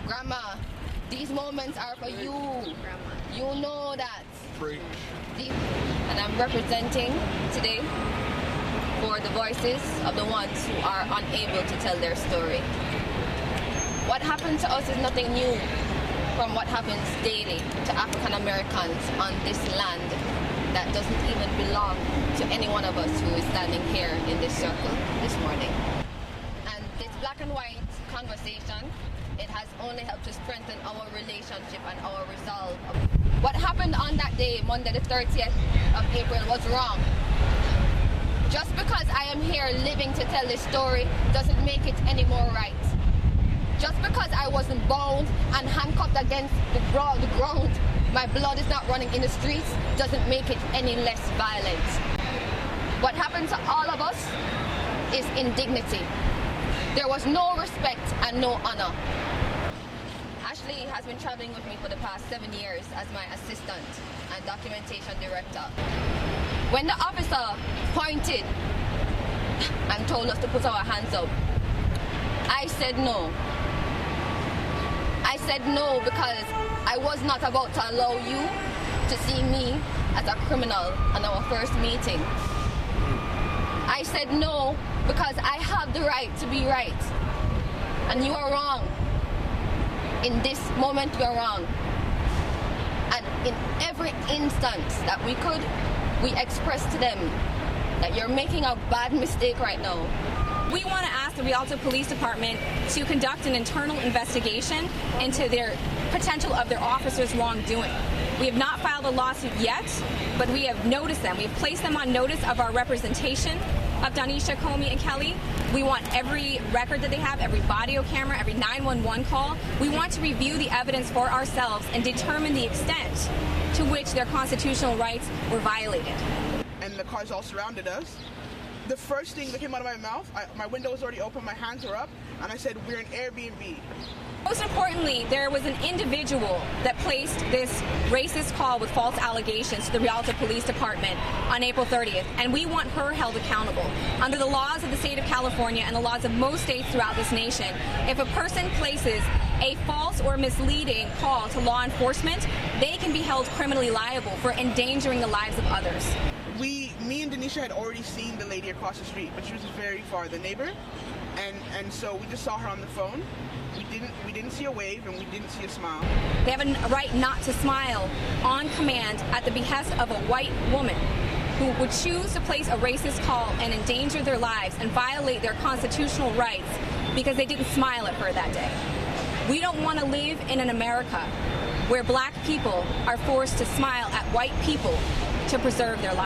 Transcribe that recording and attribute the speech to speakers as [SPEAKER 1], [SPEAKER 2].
[SPEAKER 1] Grandma, these moments are for you. Grandma. You know that.
[SPEAKER 2] Preach.
[SPEAKER 1] And I'm representing today for the voices of the ones who are unable to tell their story. What happened to us is nothing new from what happens daily to African Americans on this land that doesn't even belong to any one of us who is standing here in this circle this morning. And this black and white conversation, it has only helped to strengthen our relationship and our resolve. What happened on that day, Monday the 30th of April, was wrong. Just because I am here living to tell this story doesn't make it any more right. Just because I wasn't bound and handcuffed against the ground, my blood is not running in the streets, doesn't make it any less violent. What happened to all of us is indignity. There was no respect and no honor. Ashley has been traveling with me for the past 7 years as my assistant and documentation director. When the officer pointed and told us to put our hands up, I said no. I said no because I was not about to allow you to see me as a criminal on our first meeting. I said no because I have the right to be right. And you are wrong. In this moment, you're wrong. And in every instance that we could, we expressed to them that you're making a bad mistake right now.
[SPEAKER 3] We want to ask the Rialto Police Department to conduct an internal investigation into their potential of their officers' wrongdoing. We have not filed a lawsuit yet, but we have noticed them. We have placed them on notice of our representation of Donisha, Komi, and Kelly. We want every record that they have, every audio camera, every 911 call. We want to review the evidence for ourselves and determine the extent to which their constitutional rights were violated.
[SPEAKER 4] And the cars all surrounded us. The first thing that came out of my mouth, my window was already open, my hands were up, and I said, we're an Airbnb.
[SPEAKER 3] Most importantly, there was an individual that placed this racist call with false allegations to the Rialto Police Department on April 30th, and we want her held accountable. Under the laws of the state of California and the laws of most states throughout this nation, if a person places a false or misleading call to law enforcement, they can be held criminally liable for endangering the lives of others.
[SPEAKER 4] Me and Donisha had already seen the lady across the street, but she was very far, the neighbor, and so we just saw her on the phone. We didn't see a wave and we didn't see a smile.
[SPEAKER 3] They have a right not to smile on command at the behest of a white woman who would choose to place a racist call and endanger their lives and violate their constitutional rights because they didn't smile at her that day. We don't want to live in an America where black people are forced to smile at white people to preserve their lives.